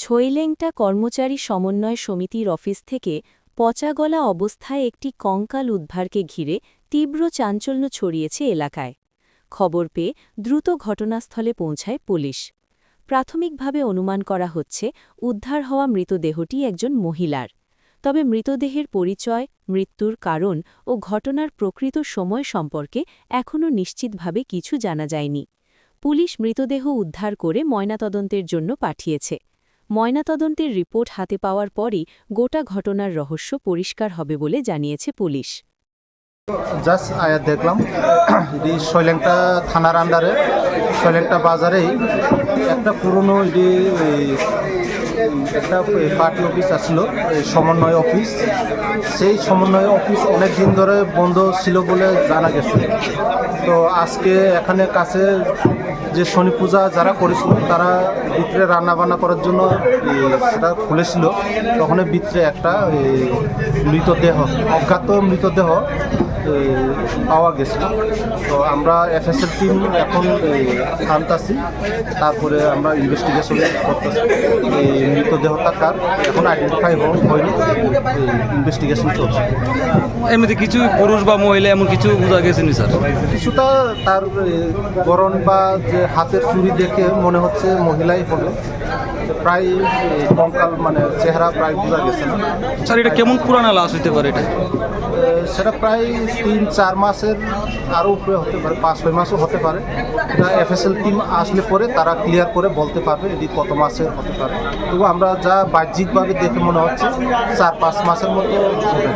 ছৈলেংটা কর্মচারী সমন্বয় সমিতির অফিস থেকে পচাগলা অবস্থায় একটি কঙ্কাল উদ্ধারকে ঘিরে তীব্র চাঞ্চল্য ছড়িয়েছে এলাকায়। খবর পেয়ে দ্রুত ঘটনাস্থলে পৌঁছায় পুলিশ। প্রাথমিকভাবে অনুমান করা হচ্ছে উদ্ধার হওয়া মৃতদেহটি একজন মহিলার। তবে মৃতদেহের পরিচয়, মৃত্যুর কারণ ও ঘটনার প্রকৃত সময় সম্পর্কে এখনও নিশ্চিতভাবে কিছু জানা যায়নি। পুলিশ মৃতদেহ উদ্ধার করে ময়নাতদন্তের জন্য পাঠিয়েছে। ময়নাতদন্তের রিপোর্ট হাতে পাওয়ার পরই গোটা ঘটনার রহস্য পরিষ্কার হবে বলে জানিয়েছে পুলিশ। জাস্ট আয়া দেখলাম এটি শৈলেংটা থানার আন্ডারে শৈলেংটা বাজারেই একটা পুরনো একটা পার্টি অফিস আসলো, সমন্বয় অফিস। সেই সমন্বয় অফিস অনেক দিন ধরে বন্ধ ছিল বলে জানা গেছে। তো আজকে এখানে কাছে যে শনি পূজা যারা করেছিল তারা ভিতরে রান্না বান্না করার জন্য সেটা খুলেছিল। তখন ভিতরে একটা মৃতদেহ, অজ্ঞাত মৃতদেহ পাওয়া গেছে। তো আমরা এফএসএল টিম এখন আনতাছি, তারপরে আমরা ইনভেস্টিগেশন করতেছি। এই মৃতদেহটা কার এখন আইডেন্টিফাই হয়নি, ইনভেস্টিগেশন চলছে। এমনিতে কিছু পুরুষ বা মহিলা এমন কিছু বোঝা গেছে নি স্যার? কিছুটা তার গড়ন বা যে হাতের চুড়ি দেখে মনে হচ্ছে মহিলাই হবে। প্রায় কঙ্কাল মানে চেহারা প্রায় বোঝা গেছে না। স্যার এটা কেমন পুরানা লাশ হইতে পারে? এটা সেটা প্রায় 3-4 মাসের আরও উপরে হতে পারে, 5-6 মাসও হতে পারে। এটা এফএসএল টিম আসলে পরে তারা ক্লিয়ার করে বলতে পারবে এটি কত মাসের হতে পারে। তবু আমরা যা বাহ্যিকভাবে দেখে মনে হচ্ছে 4-5 মাসের মতো হবে।